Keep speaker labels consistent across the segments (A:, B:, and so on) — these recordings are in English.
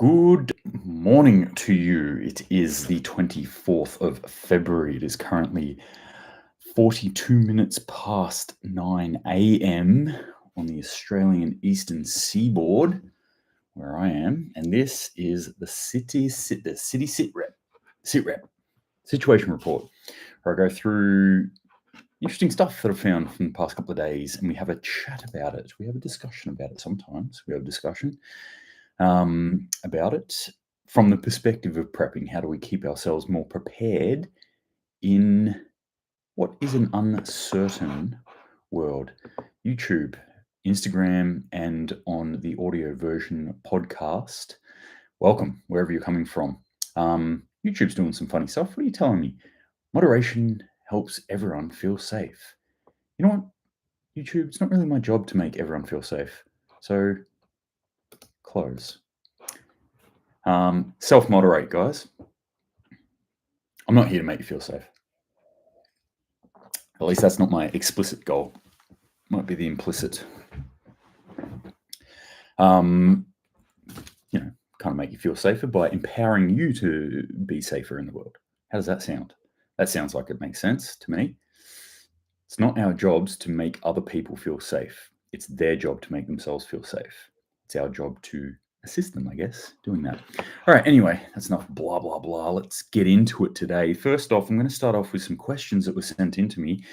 A: Good morning to you. It is the 24th of February. It is currently 42 minutes past 9 a.m. on the Australian Eastern Seaboard, where I am. And this is the City SitRep Situation Report, where I go through interesting stuff that I've found from the past couple of days, and we have a chat about it. We have a discussion about it sometimes. We have a discussion about it from the perspective of prepping. How do we keep ourselves more prepared in what is an uncertain world? YouTube, Instagram, and on the audio version podcast. Welcome, wherever you're coming from. YouTube's doing some funny stuff. What are you telling me? Moderation helps everyone feel safe. You know what, YouTube, it's not really my job to make everyone feel safe. So, close. Self-moderate, guys. I'm not here to make you feel safe. At least that's not my explicit goal. Might be the implicit. Kind of make you feel safer by empowering you to be safer in the world. How does that sound? That sounds like it makes sense to me. It's not our jobs to make other people feel safe. It's their job to make themselves feel safe. It's our job to assist them, I guess, doing that. All right, anyway, that's enough blah, blah, blah. Let's get into it today. First off, I'm going to start off with some questions that were sent in to me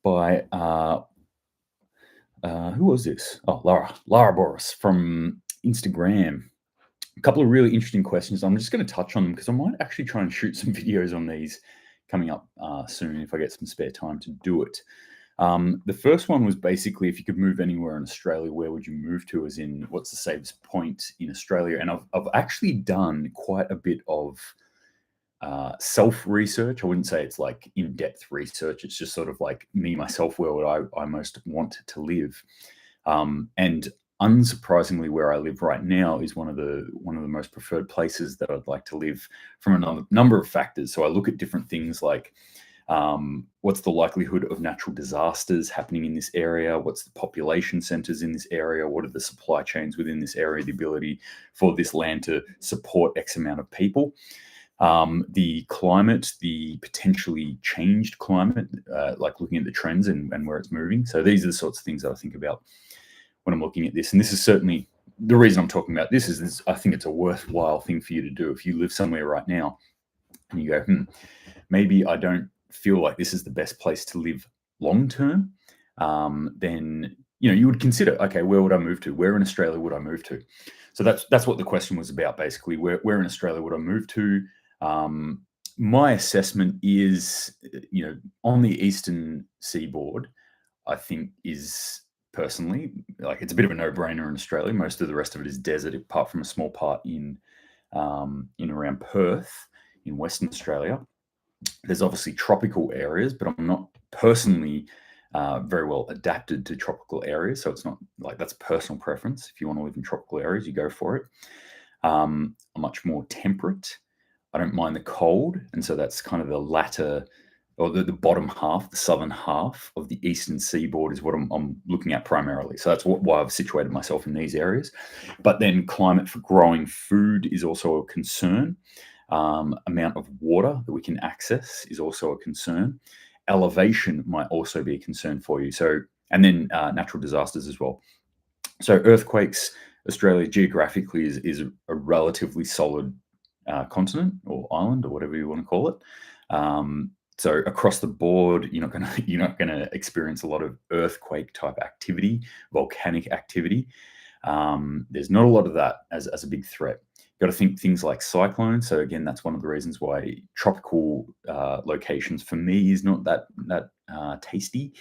A: by, who was this? Oh, Lara Boris from Instagram. A couple of really interesting questions. I'm just going to touch on them because I might actually try and shoot some videos on these coming up soon if I get some spare time to do it. The first one was basically, if you could move anywhere in Australia, where would you move to? As in, what's the safest point in Australia? And I've actually done quite a bit of self-research. I wouldn't say it's like in-depth research. It's just sort of like me, myself, where would I most want to live? And unsurprisingly, where I live right now is one of the most preferred places that I'd like to live from a number of factors. So I look at different things like, what's the likelihood of natural disasters happening in this area? What's the population centers in this area? What are the supply chains within this area? The ability for this land to support X amount of people? The climate, the potentially changed climate, like looking at the trends and where it's moving. So these are the sorts of things that I think about when I'm looking at this. And this is certainly the reason I'm talking about this is I think it's a worthwhile thing for you to do. If you live somewhere right now and you go, maybe I don't feel like this is the best place to live long term, then you would consider, okay, where would I move to? Where in Australia would I move to? So that's what the question was about, basically. Where in Australia would I move to? My assessment is, on the eastern seaboard, I think is personally, like, it's a bit of a no-brainer in Australia. Most of the rest of it is desert, apart from a small part in around Perth in Western Australia. There's obviously tropical areas, but I'm not personally very well adapted to tropical areas. So it's not like, that's personal preference. If you want to live in tropical areas, you go for it. I'm much more temperate. I don't mind the cold. And so that's kind of the latter, or the bottom half, the southern half of the eastern seaboard is what I'm looking at primarily. So that's why I've situated myself in these areas. But then climate for growing food is also a concern. Amount of water that we can access is also a concern. Elevation might also be a concern for you. So, and then natural disasters as well. So earthquakes, Australia geographically is a relatively solid continent or island or whatever you want to call it. So across the board, you're not gonna experience a lot of earthquake type activity, volcanic activity. There's not a lot of that as a big threat. Got to think things like cyclones. So again, that's one of the reasons why tropical locations for me is not that tasty.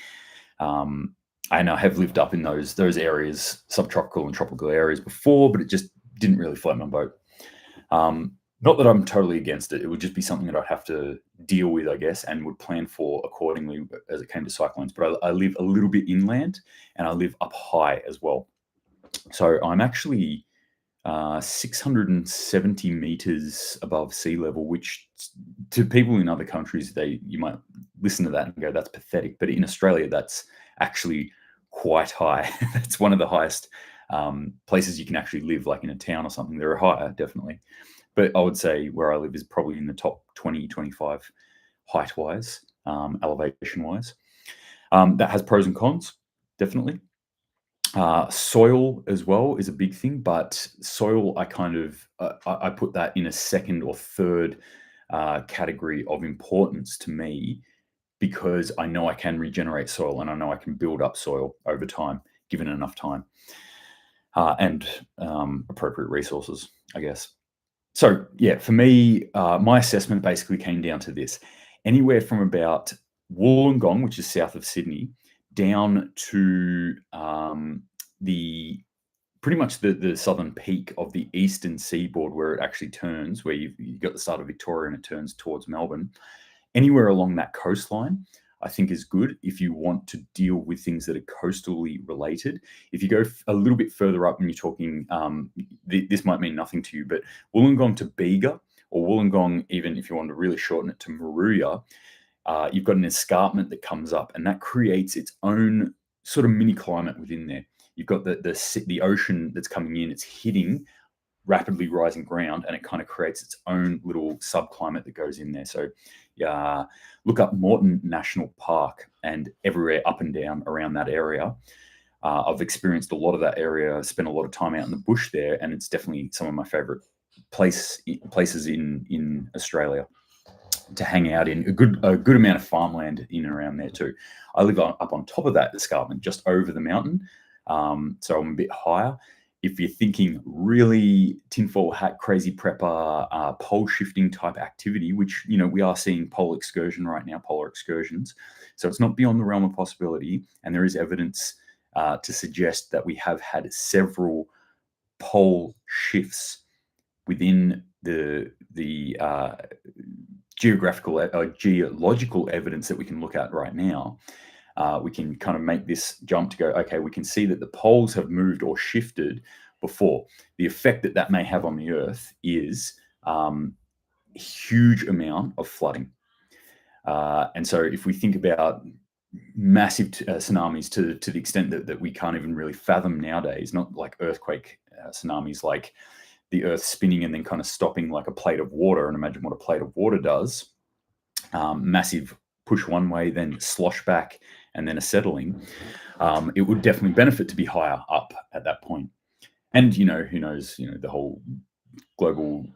A: And I have lived up in those areas, subtropical and tropical areas before, but it just didn't really float my boat. Not that I'm totally against it. It would just be something that I'd have to deal with, I guess, and would plan for accordingly as it came to cyclones. But I live a little bit inland and I live up high as well. So I'm actually 670 meters above sea level, which to people in other countries, you might listen to that and go, that's pathetic. But in Australia, that's actually quite high. That's one of the highest Places you can actually live, like in a town or something, they're higher, definitely. But I would say where I live is probably in the top 20, 25 height-wise, elevation-wise. That has pros and cons, definitely. Soil as well is a big thing, but soil, I kind of I put that in a second or third category of importance to me, because I know I can regenerate soil and I know I can build up soil over time, given enough time and appropriate resources, I guess. So yeah, for me, my assessment basically came down to this: anywhere from about Wollongong, which is south of Sydney, down to the pretty much the southern peak of the eastern seaboard, where it actually turns, where you've got the start of Victoria and it turns towards Melbourne. Anywhere along that coastline, I think, is good if you want to deal with things that are coastally related. If you go a little bit further up and you're talking, this might mean nothing to you, but Wollongong to Bega, or Wollongong, even if you want to really shorten it, to Maruya, you've got an escarpment that comes up, and that creates its own sort of mini climate within there. You've got the ocean that's coming in, it's hitting rapidly rising ground, and it kind of creates its own little subclimate that goes in there. So look up Moreton National Park and everywhere up and down around that area. I've experienced a lot of that area, spent a lot of time out in the bush there, and it's definitely some of my favorite places in Australia to hang out in. A good amount of farmland in and around there too. I live up on top of that escarpment, just over the mountain, so I'm a bit higher. If you're thinking really tinfoil hat, crazy prepper, pole shifting type activity, which, we are seeing polar excursions. So it's not beyond the realm of possibility. And there is evidence to suggest that we have had several pole shifts within the geological evidence that we can look at right now. We can kind of make this jump to go, okay, we can see that the poles have moved or shifted before. The effect that may have on the Earth is a huge amount of flooding. And so if we think about massive tsunamis to the extent that we can't even really fathom nowadays, not like earthquake tsunamis, like the Earth spinning and then kind of stopping like a plate of water, and imagine what a plate of water does. Massive push one way, then slosh back, and then a settling. It would definitely benefit to be higher up at that point. And, who knows, the whole global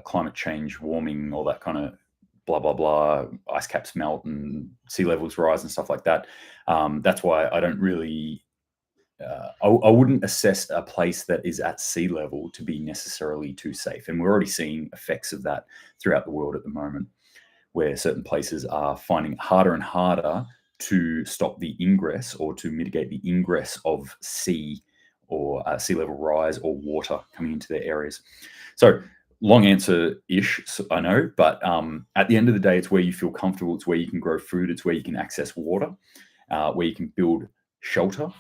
A: climate change, warming, all that kind of blah, blah, blah, ice caps melt and sea levels rise and stuff like that. That's why I don't really, I wouldn't assess a place that is at sea level to be necessarily too safe. And we're already seeing effects of that throughout the world at the moment, where certain places are finding it harder and harder to stop the ingress or to mitigate the ingress of sea or sea level rise or water coming into their areas. So long answer-ish, I know, but at the end of the day, it's where you feel comfortable. It's where you can grow food. It's where you can access water, where you can build shelter.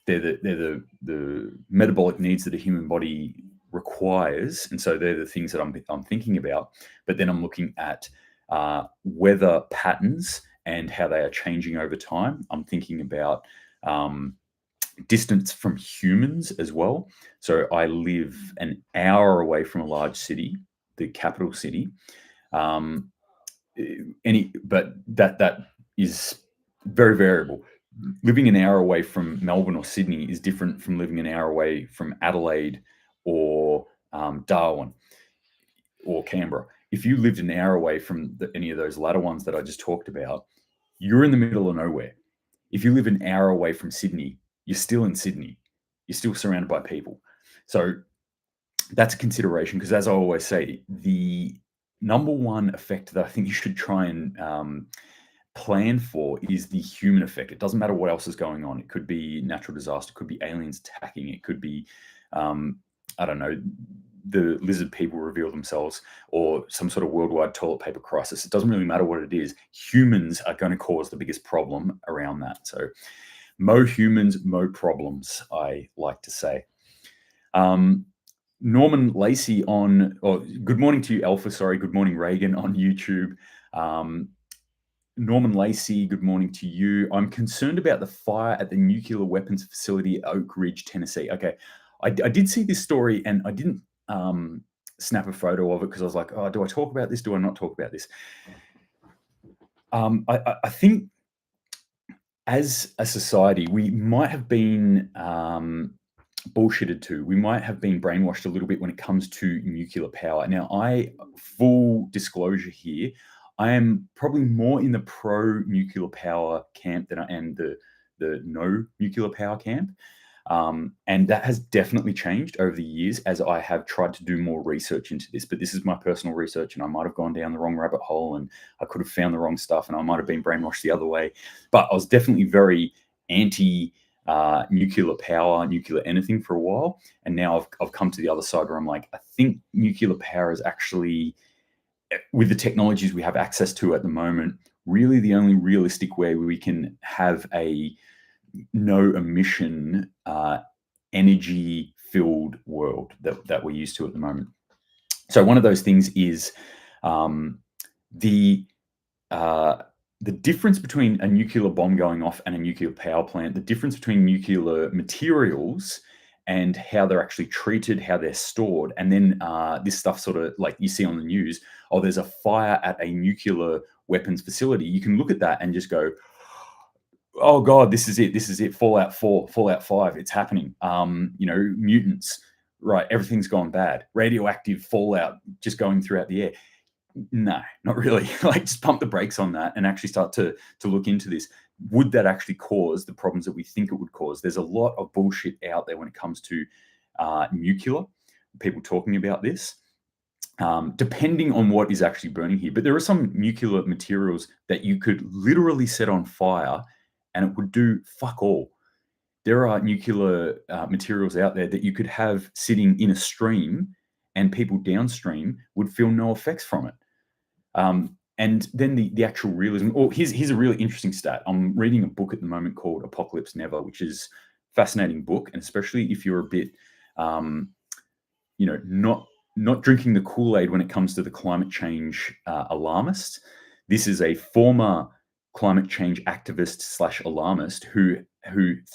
A: They're the metabolic needs that a human body requires. And so they're the things that I'm thinking about. But then I'm looking at weather patterns and how they are changing over time. I'm thinking about distance from humans as well. So I live an hour away from a large city, the capital city. But that is very variable. Living an hour away from Melbourne or Sydney is different from living an hour away from Adelaide or Darwin or Canberra. If you lived an hour away from any of those latter ones that I just talked about, you're in the middle of nowhere. If you live an hour away from Sydney, you're still in Sydney. You're still surrounded by people. So that's a consideration, because as I always say, the number one effect that I think you should try and plan for is the human effect. It doesn't matter what else is going on. It could be natural disaster, it could be aliens attacking, it could be, I don't know, the lizard people reveal themselves, or some sort of worldwide toilet paper crisis. It doesn't really matter what it is. Humans are going to cause the biggest problem around that. So mo humans, mo problems, I like to say. Norman Lacey good morning to you, Alpha. Sorry, good morning, Reagan on YouTube. Norman Lacey, good morning to you. I'm concerned about the fire at the nuclear weapons facility at Oak Ridge, Tennessee. Okay, I did see this story, and I didn't snap a photo of it because I was like, oh, do I talk about this? Do I not talk about this? I think as a society, we might have been bullshitted to. We might have been brainwashed a little bit when it comes to nuclear power. Now, full disclosure here, I am probably more in the pro-nuclear power camp than I am the no nuclear power camp. And that has definitely changed over the years as I have tried to do more research into this. But this is my personal research, and I might have gone down the wrong rabbit hole, and I could have found the wrong stuff, and I might have been brainwashed the other way. But I was definitely very anti nuclear power, nuclear anything for a while. And now I've come to the other side where I'm like, I think nuclear power is actually, with the technologies we have access to at the moment, really the only realistic way we can have a no emission, energy filled world that we're used to at the moment. So one of those things is the difference between a nuclear bomb going off and a nuclear power plant, the difference between nuclear materials and how they're actually treated, how they're stored. And then this stuff sort of like you see on the news, oh, there's a fire at a nuclear weapons facility. You can look at that and just go, oh God, this is it. Fallout 4, Fallout 5, it's happening. Mutants, right? Everything's gone bad. Radioactive fallout just going throughout the air. No, not really. Like, just pump the brakes on that and actually start to look into this. Would that actually cause the problems that we think it would cause? There's a lot of bullshit out there when it comes to nuclear, people talking about this, depending on what is actually burning here. But there are some nuclear materials that you could literally set on fire and it would do fuck all. There are nuclear materials out there that you could have sitting in a stream and people downstream would feel no effects from it. And then the actual realism. Oh, here's a really interesting stat. I'm reading a book at the moment called Apocalypse Never, which is a fascinating book, and especially if you're a bit, not drinking the Kool-Aid when it comes to the climate change alarmist. This is a former climate change activist / alarmist who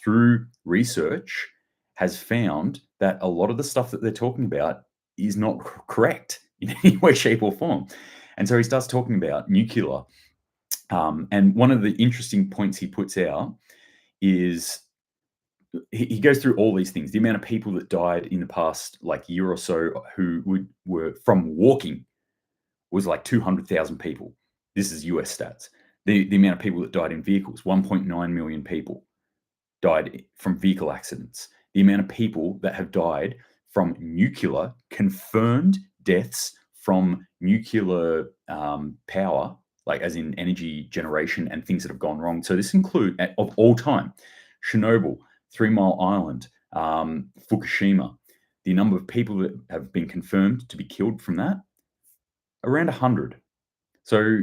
A: through research has found that a lot of the stuff that they're talking about is not correct in any way, shape, or form. And so he starts talking about nuclear. And one of the interesting points he puts out is he goes through all these things. The amount of people that died in the past year or so who were from walking was like 200,000 people. This is US stats. The amount of people that died in vehicles, 1.9 million people died from vehicle accidents. The amount of people that have died from nuclear, confirmed deaths from nuclear power, like as in energy generation and things that have gone wrong. So this includes, of all time, Chernobyl, 3 Mile Island, Fukushima. The number of people that have been confirmed to be killed from that, around 100. So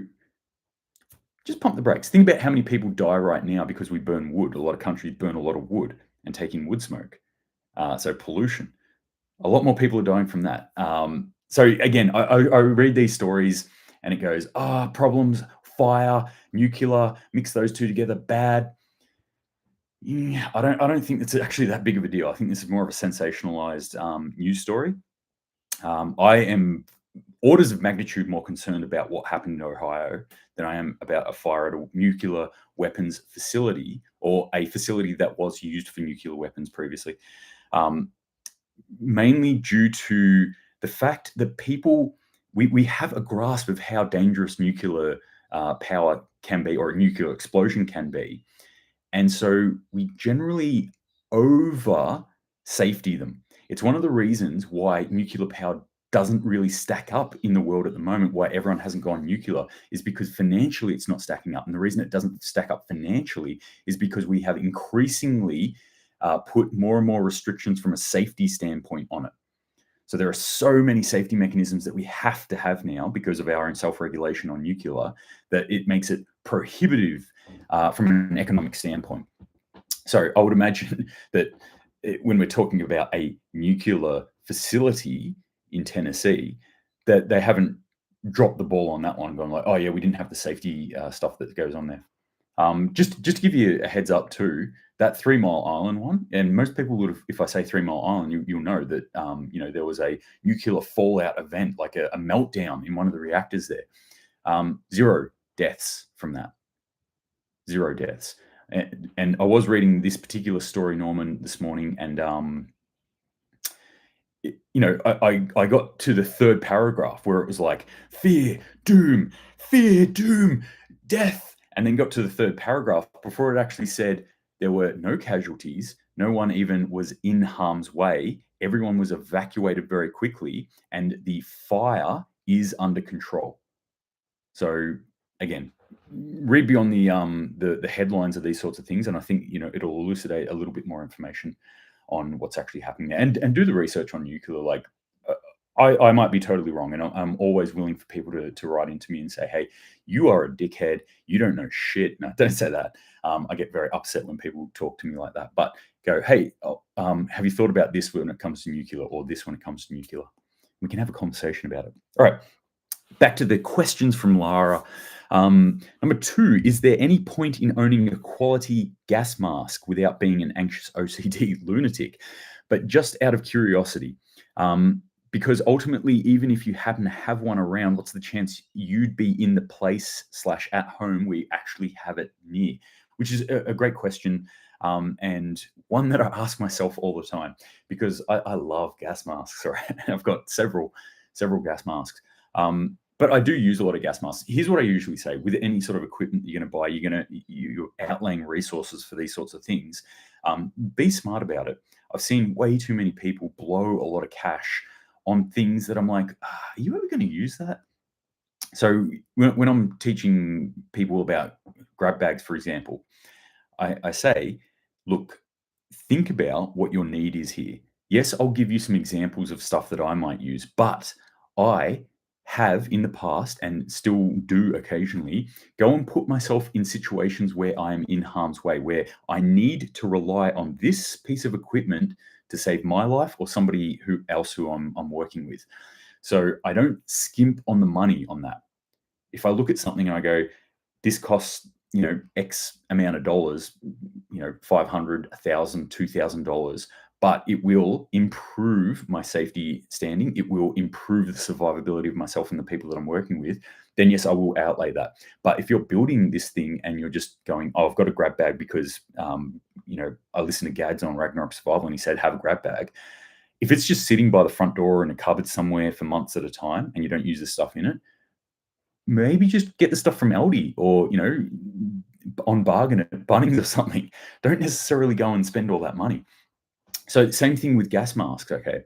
A: just pump the brakes. Think about how many people die right now because we burn wood. A lot of countries burn a lot of wood and take in wood smoke. So pollution. A lot more people are dying from that. So again, I read these stories and it goes, problems, fire, nuclear, mix those two together, bad. Yeah, I don't think it's actually that big of a deal. I think this is more of a sensationalized news story. I am orders of magnitude more concerned about what happened in Ohio than I am about a fire at a nuclear weapons facility or a facility that was used for nuclear weapons previously. Mainly due to the fact that we have a grasp of how dangerous nuclear power can be, or a nuclear explosion can be. And so we generally over safety them. It's one of the reasons why nuclear power doesn't really stack up in the world at the moment, why everyone hasn't gone nuclear, is because financially it's not stacking up. And the reason it doesn't stack up financially is because we have increasingly put more and more restrictions from a safety standpoint on it. So there are so many safety mechanisms that we have to have now because of our own self-regulation on nuclear that it makes it prohibitive from an economic standpoint. So I would imagine that when we're talking about a nuclear facility in Tennessee, that they haven't dropped the ball on that one, going like, oh yeah, we didn't have the safety stuff that goes on there. Just to give you a heads up too, That 3 Mile Island one, and most people would have, if I say 3 Mile Island, you'll know that, there was a nuclear fallout event, like a meltdown in one of the reactors there. 0 deaths from that. 0 deaths. And I was reading this particular story, Norman, this morning, and I got to the third paragraph where it was like fear, doom, death, and then got to the third paragraph before it actually said there were no casualties, no one even was in harm's way, everyone was evacuated very quickly, and the fire is under control. So again, read beyond the headlines of these sorts of things, and I think it'll elucidate a little bit more information on what's actually happening there, and do the research on nuclear. Like, I might be totally wrong, and I'm always willing for people to write into me and say, "Hey, you are a dickhead. You don't know shit." No, don't say that. I get very upset when people talk to me like that. But go, "Hey, have you thought about this when it comes to nuclear, or this when it comes to nuclear?" We can have a conversation about it. All right. Back to the questions from Lara. Number 2, is there any point in owning a quality gas mask without being an anxious OCD lunatic? But just out of curiosity, because ultimately, even if you happen to have one around, what's the chance you'd be in the place / at home where you actually have it near? Which is a great question, and one that I ask myself all the time, because I love gas masks. Right? I've got several gas masks. But I do use a lot of gas masks. Here's what I usually say: with any sort of equipment that you're going to buy, you're outlaying resources for these sorts of things. Be smart about it. I've seen way too many people blow a lot of cash on things that I'm like, are you ever going to use that? So when I'm teaching people about grab bags, for example, I say, look, think about what your need is here. Yes, I'll give you some examples of stuff that I might use, but I have in the past, and still do occasionally, go and put myself in situations where I'm in harm's way, where I need to rely on this piece of equipment to save my life or somebody else who I'm working with. So I don't skimp on the money on that. If I look at something and I go, this costs X amount of dollars, 500, 1,000, $2,000, but it will improve my safety standing. It will improve the survivability of myself and the people that I'm working with. Then yes, I will outlay that. But if you're building this thing and you're just going, oh, I've got a grab bag because, I listened to Gads on Ragnarok Survival and he said, have a grab bag. If it's just sitting by the front door in a cupboard somewhere for months at a time and you don't use the stuff in it, maybe just get the stuff from Aldi or, on bargain at Bunnings or something. Don't necessarily go and spend all that money. So same thing with gas masks, okay?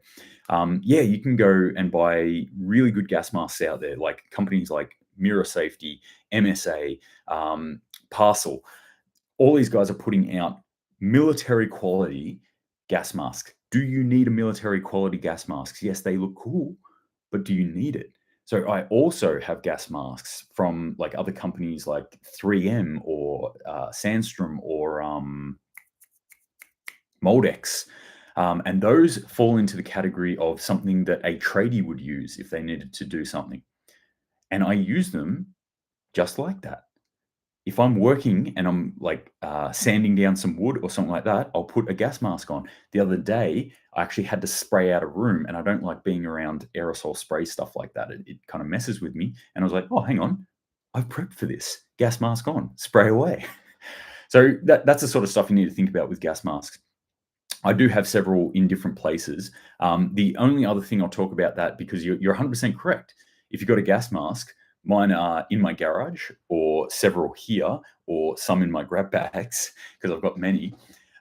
A: You can go and buy really good gas masks out there, like companies like Mirror Safety, MSA, Parcel. All these guys are putting out military quality gas masks. Do you need a military quality gas mask? Yes, they look cool, but do you need it? So I also have gas masks from like other companies like 3M or Sandstrom or Moldex. And those fall into the category of something that a tradie would use if they needed to do something. And I use them just like that. If I'm working and I'm like sanding down some wood or something like that, I'll put a gas mask on. The other day, I actually had to spray out a room, and I don't like being around aerosol spray stuff like that. It kind of messes with me. And I was like, oh, hang on, I've prepped for this. Gas mask on, spray away. So that's the sort of stuff you need to think about with gas masks. I do have several in different places. The only other thing I'll talk about that, because you're 100% correct. If you've got a gas mask, mine are in my garage or several here or some in my grab bags because I've got many.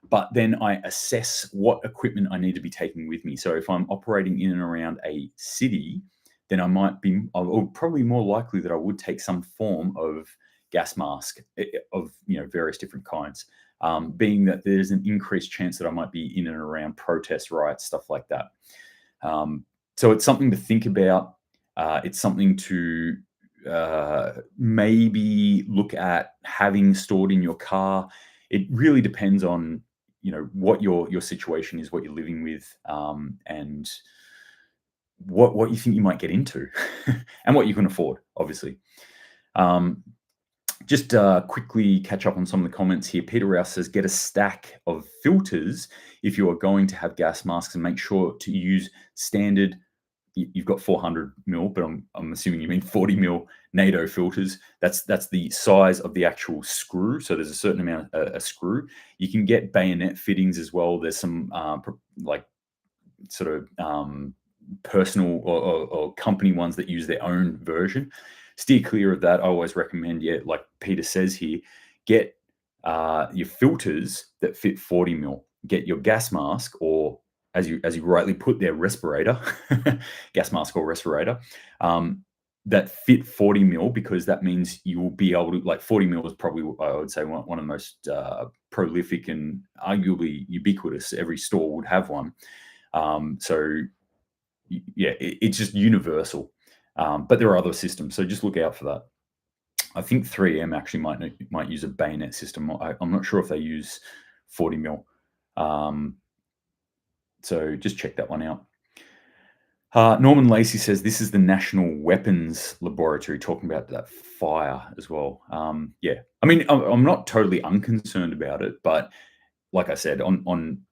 A: But then I assess what equipment I need to be taking with me. So if I'm operating in and around a city, then or probably more likely that I would take some form of gas mask of various different kinds. Being that there's an increased chance that I might be in and around protests, riots, stuff like that. So it's something to think about. It's something to maybe look at having stored in your car. It really depends on what your situation is, what you're living with, and what you think you might get into, and what you can afford, obviously. Just quickly catch up on some of the comments here. Peter Rouse says, get a stack of filters if you are going to have gas masks, and make sure to use standard. You've got 400 mil, but I'm assuming you mean 40 mil NATO filters. That's the size of the actual screw. So there's a certain amount a screw. You can get bayonet fittings as well. There's some like sort of personal or company ones that use their own version. Steer clear of that. I always recommend, like Peter says here, get your filters that fit 40 mil. Get your gas mask, or as you rightly put there, respirator, gas mask or respirator, that fit 40 mil, because that means you will be able to, like 40 mil is probably, I would say, one of the most prolific and arguably ubiquitous. Every store would have one. So yeah, it's just universal. But there are other systems, so just look out for that. I think 3M actually might use a bayonet system. I'm not sure if they use 40 mil. So just check that one out. Norman Lacey says this is the National Weapons Laboratory, talking about that fire as well. Yeah, I mean, I'm not totally unconcerned about it, but like I said, on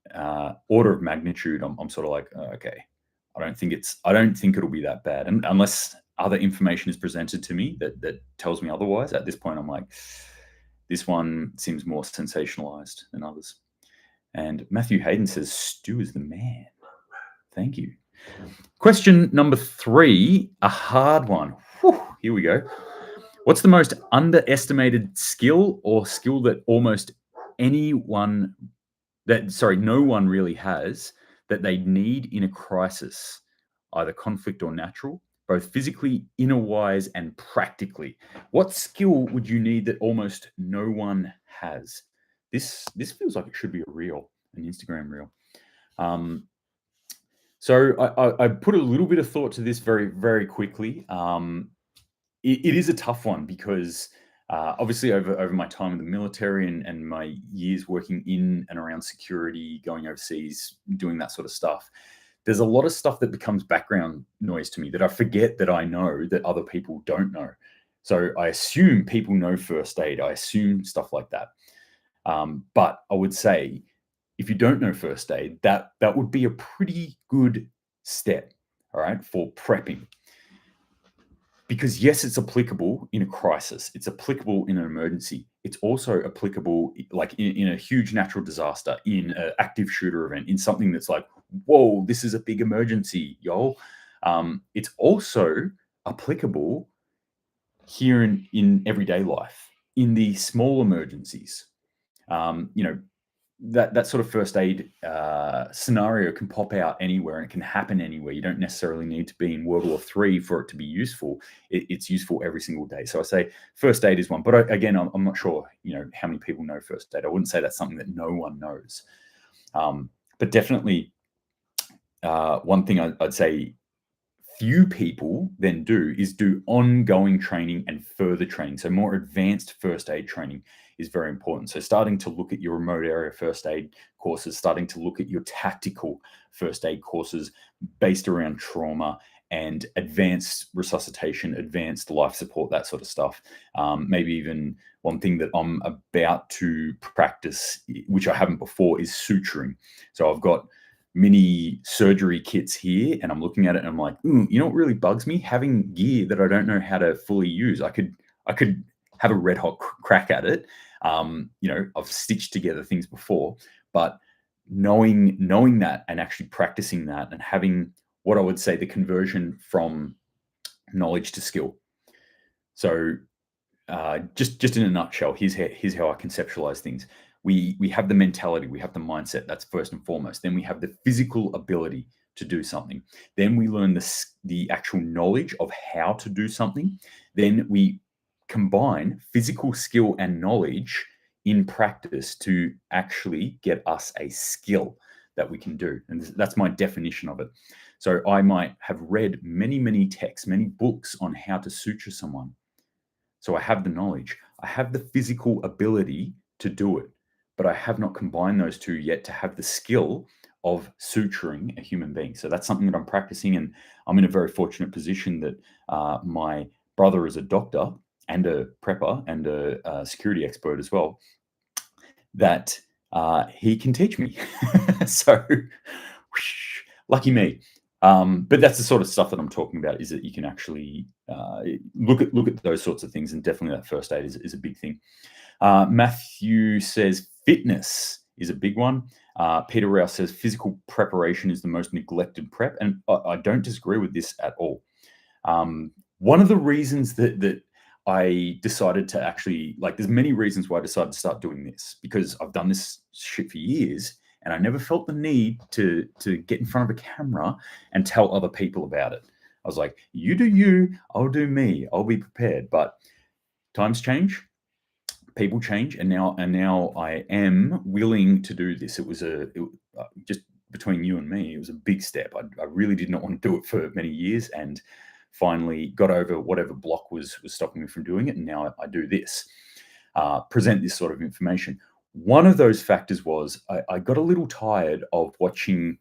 A: order of magnitude, I'm sort of like, okay, I don't think it'll be that bad, and unless other information is presented to me that tells me otherwise. At this point, I'm like, this one seems more sensationalized than others. And Matthew Hayden says, Stu is the man. Thank you. Question number 3, a hard one. Whew, here we go. What's the most underestimated skill or skill that no one really has, that they need in a crisis, either conflict or natural, both physically, inner-wise, and practically? What skill would you need that almost no one has? This feels like it should be an Instagram reel. So I put a little bit of thought to this very, very quickly. It is a tough one, because obviously over my time in the military and my years working in and around security, going overseas, doing that sort of stuff, there's a lot of stuff that becomes background noise to me that I forget that I know that other people don't know. So I assume people know first aid. I assume stuff like that. But I would say, if you don't know first aid, that would be a pretty good step, all right, for prepping. Because yes, it's applicable in a crisis. It's applicable in an emergency. It's also applicable like in a huge natural disaster, in an active shooter event, in something that's like, whoa, this is a big emergency, y'all. It's also applicable here in everyday life, in the small emergencies. That sort of first aid scenario can pop out anywhere, and it can happen anywhere. You don't necessarily need to be in World War III for it to be useful. It's useful every single day. So I say first aid is one, but again, I'm not sure, how many people know first aid. I wouldn't say that's something that no one knows. But definitely one thing I'd say few people then do is do ongoing training and further training. So more advanced first aid training is very important. So starting to look at your remote area first aid courses, starting to look at your tactical first aid courses based around trauma and advanced resuscitation, advanced life support, that sort of stuff. Maybe even one thing that I'm about to practice, which I haven't before, is suturing. So I've got mini surgery kits here, and I'm looking at it and I'm like, you know what really bugs me? Having gear that I don't know how to fully use. I could have a red hot crack at it. I've stitched together things before, but knowing that and actually practicing that and having what I would say the conversion from knowledge to skill. So just in a nutshell, here's how I conceptualize things. We have the mentality, we have the mindset. That's first and foremost. Then we have the physical ability to do something. Then we learn the actual knowledge of how to do something. Then we combine physical skill and knowledge in practice to actually get us a skill that we can do. And that's my definition of it. So I might have read many, many texts, many books on how to suture someone. So I have the knowledge. I have the physical ability to do it, but I have not combined those two yet to have the skill of suturing a human being. So that's something that I'm practicing, and I'm in a very fortunate position that my brother is a doctor, and a prepper and a security expert as well, that he can teach me. So whoosh, lucky me. But that's the sort of stuff that I'm talking about, is that you can actually look at those sorts of things, and definitely that first aid is a big thing. Matthew says fitness is a big one. Peter Rouse says physical preparation is the most neglected prep, and I don't disagree with this at all. One of the reasons that I decided to actually, like, there's many reasons why I decided to start doing this, because I've done this shit for years, and I never felt the need to get in front of a camera and tell other people about it. I was like, you do you, I'll do me, I'll be prepared. But times change, people change, and now I am willing to do this. It was just between you and me, it was a big step. I really did not want to do it for many years, and finally got over whatever block was stopping me from doing it, and now I do this, present this sort of information. One of those factors was I got a little tired of watching.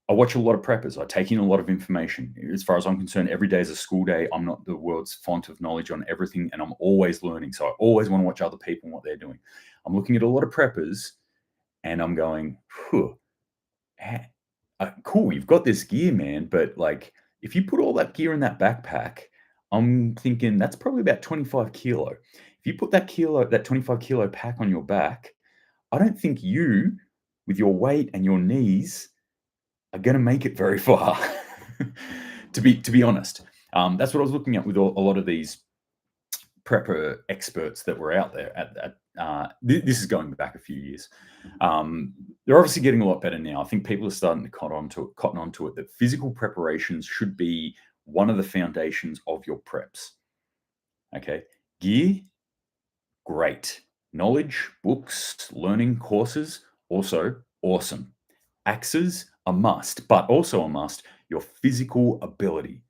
A: I watch a lot of preppers. I take in a lot of information. As far as I'm concerned, every day is a school day. I'm not the world's font of knowledge on everything, and I'm always learning. So I always want to watch other people and what they're doing. I'm looking at a lot of preppers, and I'm going, cool, you've got this gear, man, but like, if you put all that gear in that backpack, I'm thinking that's probably about 25 kilo. If you put that 25 kilo pack on your back, I don't think you, with your weight and your knees, are going to make it very far. to be honest, that's what I was looking at with a lot of these prepper experts that were out there this is going back a few years. They're obviously getting a lot better now. I think people are starting to cotton onto it that physical preparations should be one of the foundations of your preps. Okay, gear, great. Knowledge, books, learning, courses, also awesome. Axes, a must, but also a must, your physical ability.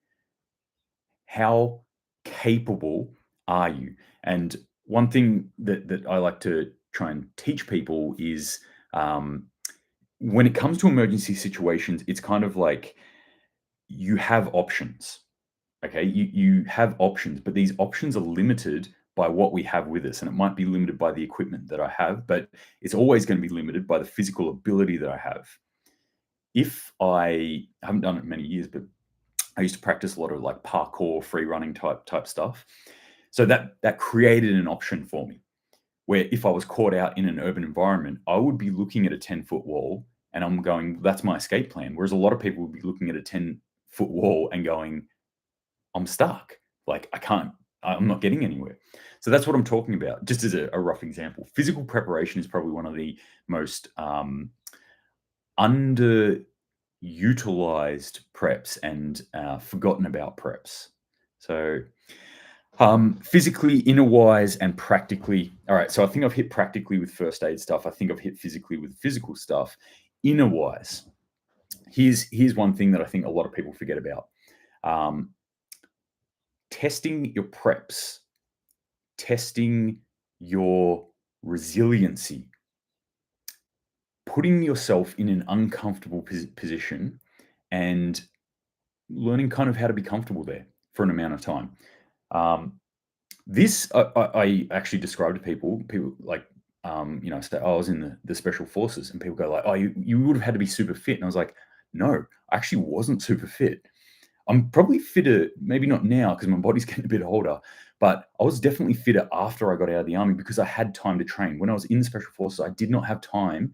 A: How capable are you? And one thing that I like to try and teach people is, when it comes to emergency situations, it's kind of like you have options. Okay, you have options, but these options are limited by what we have with us, and it might be limited by the equipment that I have, but it's always going to be limited by the physical ability that I have. If I haven't done it in many years, but I used to practice a lot of like parkour, free running type stuff. So that created an option for me, where if I was caught out in an urban environment, I would be looking at a 10-foot wall and I'm going, that's my escape plan. Whereas a lot of people would be looking at a 10-foot wall and going, I'm stuck. Like, I'm not getting anywhere. So that's what I'm talking about. Just as a rough example, physical preparation is probably one of the most underutilized preps and forgotten about preps. So physically, inner-wise, and practically. All right, so I think I've hit practically with first aid stuff. I think I've hit physically with physical stuff. Inner-wise, here's one thing that I think a lot of people forget about. Testing your preps, testing your resiliency, putting yourself in an uncomfortable position and learning kind of how to be comfortable there for an amount of time. This I actually describe to people like, say, I was in the special forces, and people go like, oh, you would have had to be super fit. And I was like, no, I actually wasn't super fit. I'm probably fitter, maybe not now because my body's getting a bit older, but I was definitely fitter after I got out of the army because I had time to train. When I was in the special forces, I did not have time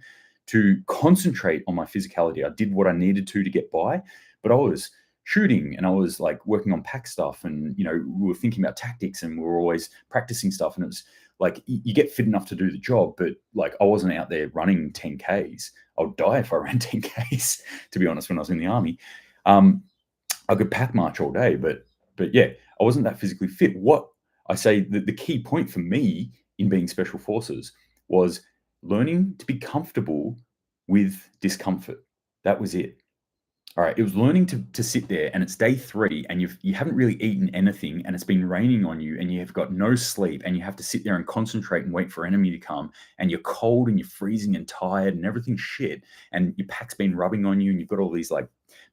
A: to concentrate on my physicality. I did what I needed to get by, but I was shooting and I was like working on pack stuff, and we were thinking about tactics and we were always practicing stuff, and it was like you get fit enough to do the job, but like I wasn't out there running 10Ks. I would die if I ran 10Ks, to be honest, when I was in the army. I could pack march all day, but yeah, I wasn't that physically fit. What I say, the key point for me in being special forces was learning to be comfortable with discomfort. That was it. All right, it was learning to sit there, and it's day 3, and you haven't really eaten anything, and it's been raining on you, and you have got no sleep, and you have to sit there and concentrate and wait for enemy to come, and you're cold and you're freezing and tired and everything's shit, and your pack's been rubbing on you, and you've got all these like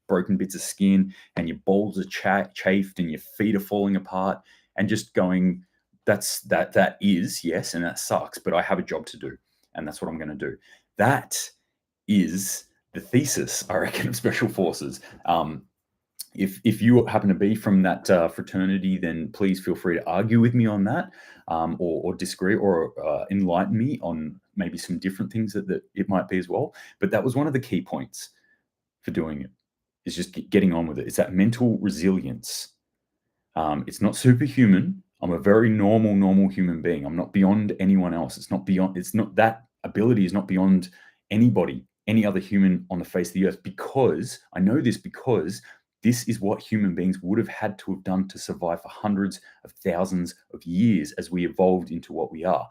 A: broken bits of skin, and your balls are chafed, and your feet are falling apart, and just going, that is, yes, and that sucks, but I have a job to do, and that's what I'm going to do. That is the thesis, I reckon, of special forces. If you happen to be from that fraternity, then please feel free to argue with me on that, or disagree, or enlighten me on maybe some different things that it might be as well. But that was one of the key points for doing it, is just getting on with it. It's that mental resilience. It's not superhuman. I'm a very normal human being. I'm not beyond anyone else. It's not that ability is not beyond anybody, any other human on the face of the earth, because I know this, because this is what human beings would have had to have done to survive for hundreds of thousands of years as we evolved into what we are.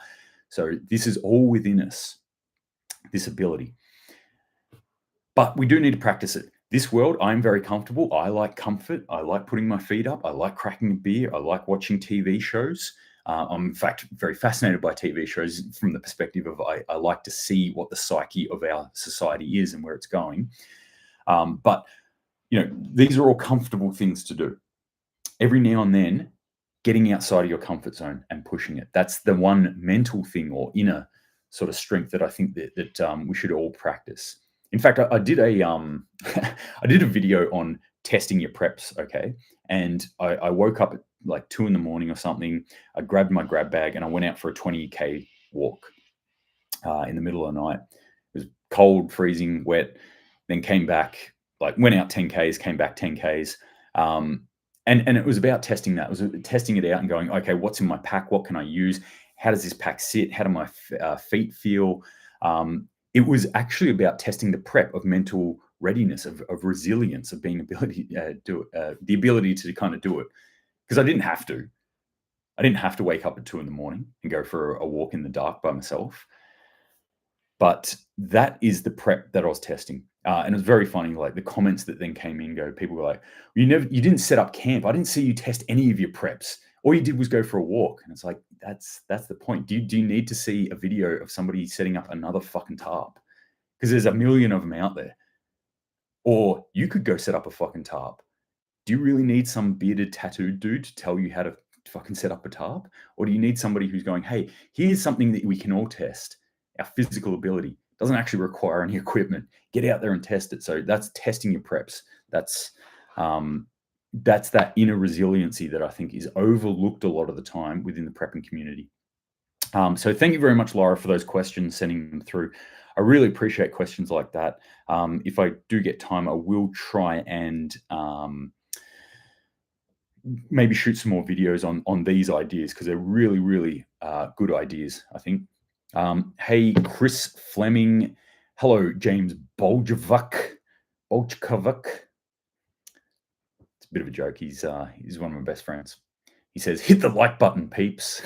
A: So this is all within us, this ability. But we do need to practice it. This world, I'm very comfortable. I like comfort. I like putting my feet up. I like cracking a beer. I like watching TV shows. I'm, in fact, very fascinated by TV shows from the perspective of I like to see what the psyche of our society is and where it's going. But, these are all comfortable things to do. Every now and then, getting outside of your comfort zone and pushing it. That's the one mental thing or inner sort of strength that I think that we should all practice. In fact, I did a I did a video on testing your preps, okay? And I woke up at like 2 a.m. or something. I grabbed my grab bag and I went out for a 20K walk in the middle of the night. It was cold, freezing, wet. Then came back, like went out 10Ks, came back 10Ks. And it was about testing that. It was testing it out and going, okay, what's in my pack? What can I use? How does this pack sit? How do my feet feel? It was actually about testing the prep of mental readiness, of resilience, of being ability the ability to kind of do it. Because I didn't have to. I didn't have to wake up at 2 a.m. and go for a walk in the dark by myself. But that is the prep that I was testing. And it was very funny, like the comments that then came in, people were like, you didn't set up camp. I didn't see you test any of your preps. All you did was go for a walk. And it's like, that's the point. Do you need to see a video of somebody setting up another fucking tarp? Because there's a million of them out there. Or you could go set up a fucking tarp. Do you really need some bearded tattooed dude to tell you how to fucking set up a tarp? Or do you need somebody who's going, hey, here's something that we can all test. Our physical ability doesn't actually require any equipment. Get out there and test it. So that's testing your preps. That's that inner resiliency that I think is overlooked a lot of the time within the prepping community. So thank you very much, Laura, for those questions, sending them through. I really appreciate questions like that. If I do get time, I will try and maybe shoot some more videos on these ideas, because they're really, really good ideas, I think. Hey, Chris Fleming. Hello, James Boljevic. It's a bit of a joke. He's one of my best friends. He says, hit the like button, peeps.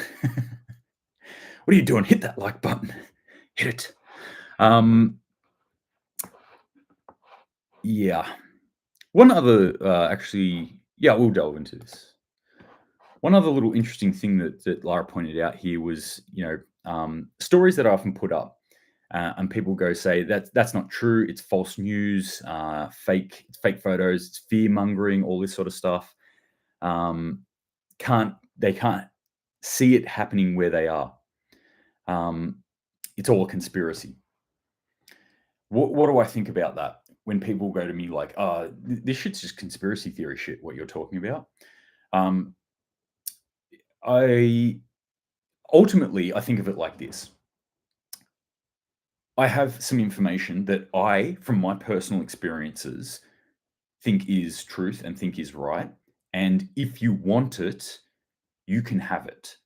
A: What are you doing? Hit that like button. Hit it. Yeah. One other, we'll delve into this. One other little interesting thing that Lara pointed out here was, stories that I often put up, and people go say that's not true. It's false news, fake photos, it's fear mongering, all this sort of stuff. They can't see it happening where they are. It's all a conspiracy. What do I think about that? When people go to me like, this shit's just conspiracy theory shit, what you're talking about. I think of it like this. I have some information that I, from my personal experiences, think is truth and think is right. And if you want it, you can have it.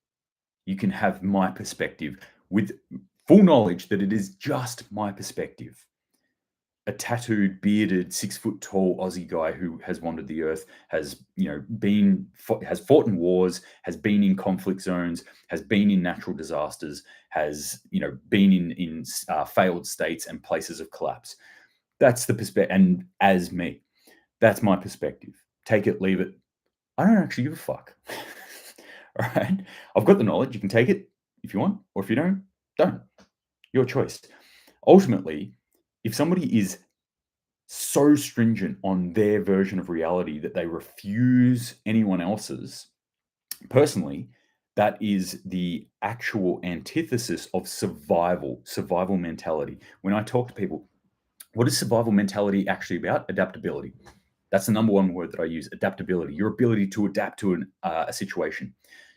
A: You can have my perspective with full knowledge that it is just my perspective. A tattooed, bearded, 6-foot-tall Aussie guy who has wandered the earth, has fought in wars, has been in conflict zones, has been in natural disasters, has been in failed states and places of collapse. That's the perspective. And as me, that's my perspective. Take it, leave it. I don't actually give a fuck. All right, I've got the knowledge. You can take it if you want, or if you don't. Your choice. Ultimately, if somebody is so stringent on their version of reality that they refuse anyone else's, personally, That is the actual antithesis of survival mentality. When I talk to people, what is survival mentality actually about? Adaptability. That's the number one word that I use, adaptability. Your ability to adapt to a situation,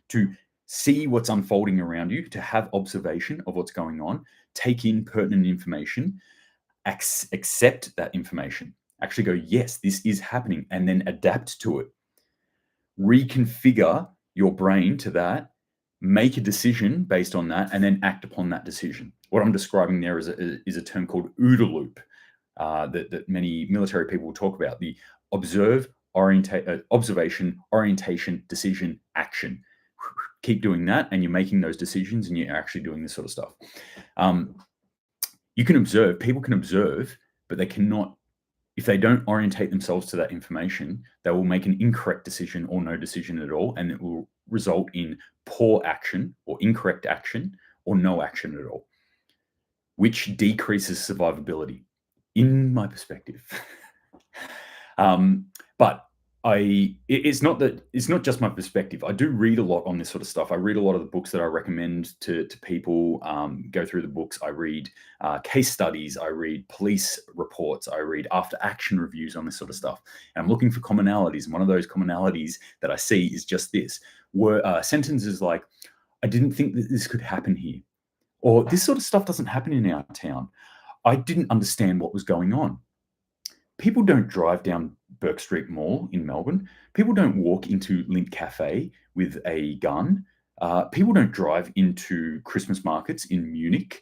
A: to see what's unfolding around you, to have observation of what's going on, take in pertinent information, accept that information, actually go, yes, this is happening, and then adapt to it. Reconfigure your brain to that, make a decision based on that, and then act upon that decision. What I'm describing there is a term called OODA loop that many military people will talk about. The observation, orientation, decision, action. Keep doing that, and you're making those decisions, and you're actually doing this sort of stuff. You can observe, people can observe, but they cannot, if they don't orientate themselves to that information, they will make an incorrect decision or no decision at all, and it will result in poor action or incorrect action or no action at all, which decreases survivability, in my perspective. But it's not just my perspective. I do read a lot on this sort of stuff. I read a lot of the books that I recommend to people. Go through the books. I read case studies. I read police reports. I read after action reviews on this sort of stuff. And I'm looking for commonalities. And one of those commonalities that I see is just this: sentences like, "I didn't think that this could happen here," or "This sort of stuff doesn't happen in our town. I didn't understand what was going on." People don't drive down Burke Street Mall in Melbourne. People don't walk into Lint Cafe with a gun. People don't drive into Christmas markets in Munich.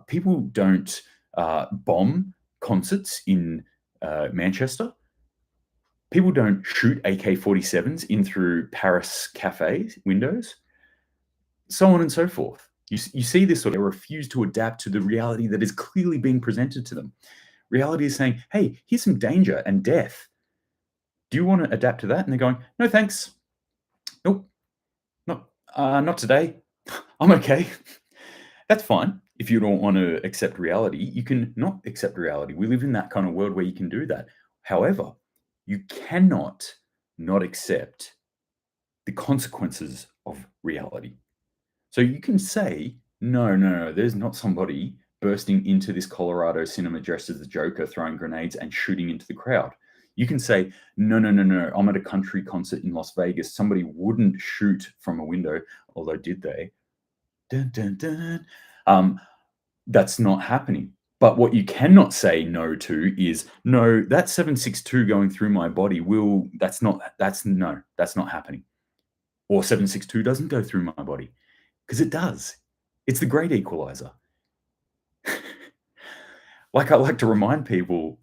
A: People don't bomb concerts in Manchester. People don't shoot AK-47s in through Paris cafes windows, so on and so forth. You see this sort of, they refuse to adapt to the reality that is clearly being presented to them. Reality is saying, hey, here's some danger and death. Do you want to adapt to that? And they're going, no, thanks. Nope, not today. I'm okay. That's fine. If you don't want to accept reality, you can not accept reality. We live in that kind of world where you can do that. However, you cannot not accept the consequences of reality. So you can say, no, there's not somebody bursting into this Colorado cinema dressed as the Joker, throwing grenades and shooting into the crowd. You can say, no, I'm at a country concert in Las Vegas. Somebody wouldn't shoot from a window, although did they? Dun, dun, dun. That's not happening. But what you cannot say no to is, no, that 762 going through my body that's not happening. Or 762 doesn't go through my body, because it does. It's the great equalizer. Like I like to remind people,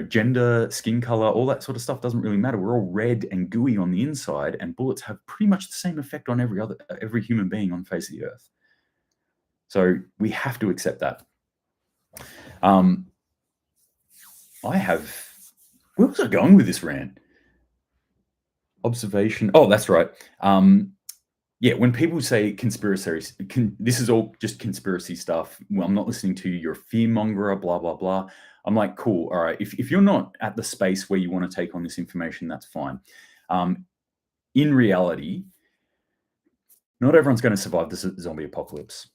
A: gender, skin color, all that sort of stuff doesn't really matter. We're all red and gooey on the inside, and bullets have pretty much the same effect on every human being on the face of the earth. So we have to accept that. Where was I going with this rant? Observation. Oh, that's right. Yeah, when people say conspiracies, this is all just conspiracy stuff. Well, I'm not listening to you. You're a fearmonger, blah, blah, blah. I'm like, cool. All right. If you're not at the space where you want to take on this information, that's fine. In reality, not everyone's going to survive this zombie apocalypse.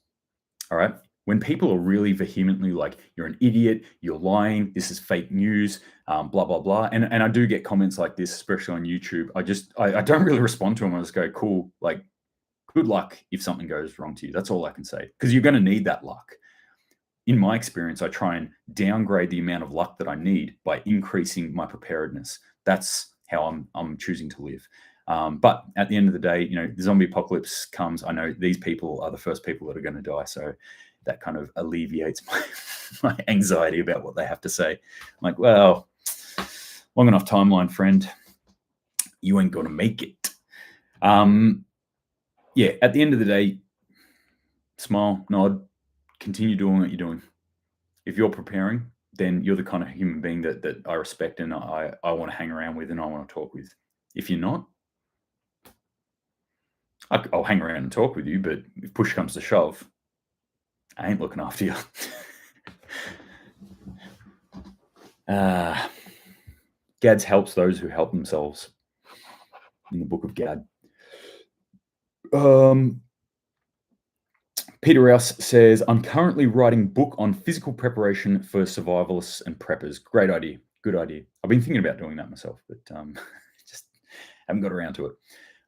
A: All right. When people are really vehemently like, you're an idiot, you're lying, this is fake news, blah, blah, blah. And I do get comments like this, especially on YouTube. I don't really respond to them. I just go, cool, like, good luck if something goes wrong to you. That's all I can say, because you're going to need that luck. In my experience, I try and downgrade the amount of luck that I need by increasing my preparedness. That's how I'm choosing to live. But at the end of the day, the zombie apocalypse comes. I know these people are the first people that are going to die. So that kind of alleviates my anxiety about what they have to say. I'm like, well, long enough timeline, friend. You ain't going to make it. Yeah, at the end of the day, smile, nod, continue doing what you're doing. If you're preparing, then you're the kind of human being that I respect and I want to hang around with and I want to talk with. If you're not, I'll hang around and talk with you, but if push comes to shove, I ain't looking after you. Gads helps those who help themselves, in the book of Gad. Peter Rouse says, I'm currently writing book on physical preparation for survivalists and preppers. Great idea. Good idea. I've been thinking about doing that myself, but just haven't got around to it.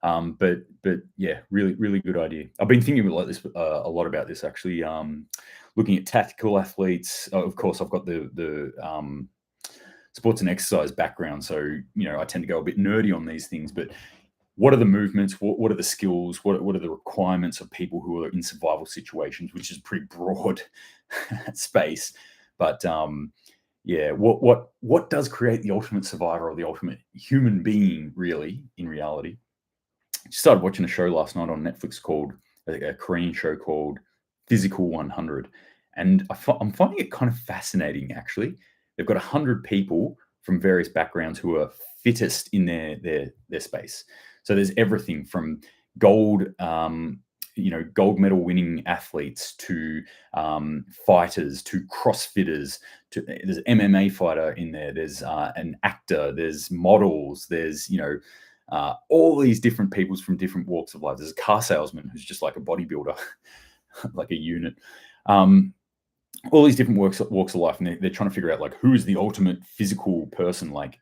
A: But yeah, really good idea. I've been thinking about this a lot about this actually. Looking at tactical athletes. Of course, I've got the sports and exercise background, so I tend to go a bit nerdy on these things. But what are the movements? What are the skills? What are the requirements of people who are in survival situations, which is pretty broad space. But yeah, what does create the ultimate survivor or the ultimate human being, really, in reality? I started watching a show last night on Netflix called a Korean show called Physical 100, and I'm finding it kind of fascinating. Actually, they've got 100 people from various backgrounds who are fittest in their space. So there's everything from gold medal winning athletes to fighters to CrossFitters. There's an MMA fighter in there. There's an actor. There's models. There's all these different peoples from different walks of life. There's a car salesman who's just like a bodybuilder, like a unit. All these different walks of life, and they're trying to figure out like who is the ultimate physical person. Like,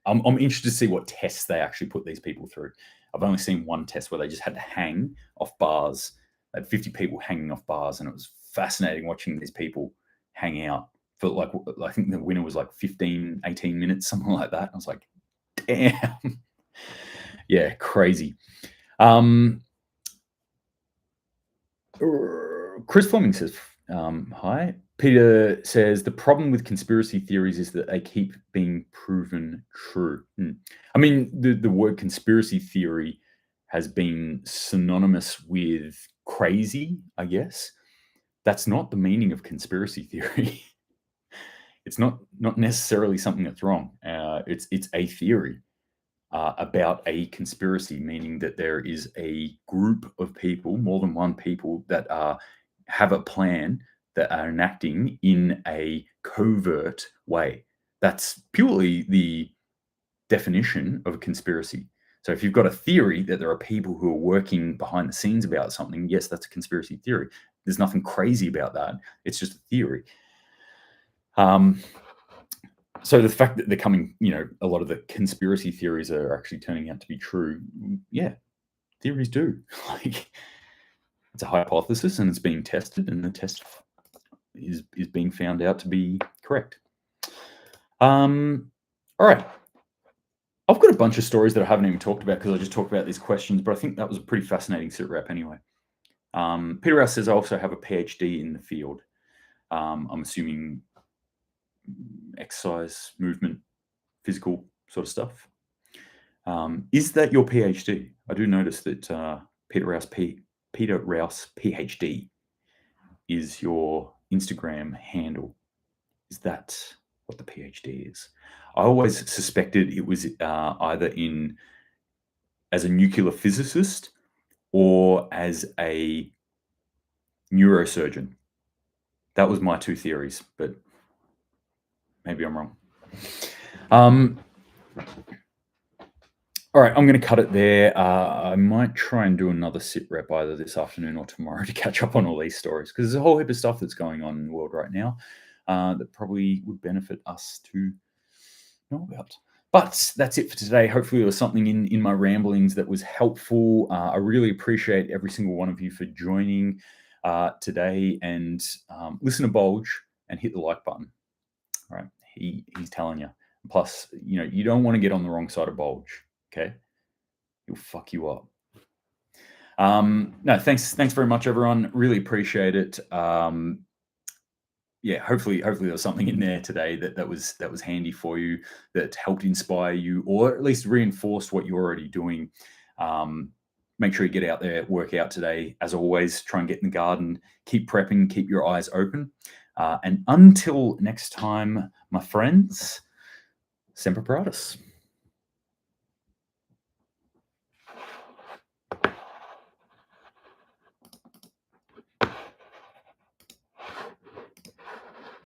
A: I'm interested to see what tests they actually put these people through. I've only seen one test where they just had to hang off bars. They had 50 people hanging off bars, and it was fascinating watching these people hang out for like, I think the winner was like 15, 18 minutes, something like that. I was like, damn. Yeah, crazy. Chris Fleming says, hi. Peter says, the problem with conspiracy theories is that they keep being proven true. I mean, the word conspiracy theory has been synonymous with crazy, I guess. That's not the meaning of conspiracy theory. It's not necessarily something that's wrong. It's a theory about a conspiracy, meaning that there is a group of people, more than one people, that have a plan that are enacting in a covert way. That's purely the definition of a conspiracy. So if you've got a theory that there are people who are working behind the scenes about something, yes, that's a conspiracy theory. There's nothing crazy about that. It's just a theory. So the fact that they're coming, a lot of the conspiracy theories are actually turning out to be true. Yeah, theories do. Like, it's a hypothesis and it's being tested, and the test is being found out to be correct. All right. I've got a bunch of stories that I haven't even talked about because I just talked about these questions, but I think that was a pretty fascinating SitRep anyway. Peter Rouse says, I also have a PhD in the field. I'm assuming exercise, movement, physical sort of stuff. Is that your PhD? I do notice that Peter Rouse PhD is your Instagram handle. Is that what the PhD is? I always suspected it was either as a nuclear physicist or as a neurosurgeon. That was my two theories, but maybe I'm wrong. All right, I'm going to cut it there. I might try and do another SitRep either this afternoon or tomorrow to catch up on all these stories, because there's a whole heap of stuff that's going on in the world right now that probably would benefit us to know about. But that's it for today. Hopefully there was something in my ramblings that was helpful. I really appreciate every single one of you for joining today, and listen to Bulge and hit the like button. All right, he's telling you. Plus, you don't want to get on the wrong side of Bulge. Okay, he'll fuck you up. No, thanks very much, everyone. Really appreciate it. Yeah, hopefully there was something in there today that was handy for you, that helped inspire you, or at least reinforced what you're already doing. Make sure you get out there, work out today. As always, try and get in the garden, keep prepping, keep your eyes open. And until next time, my friends, Semper Paratus.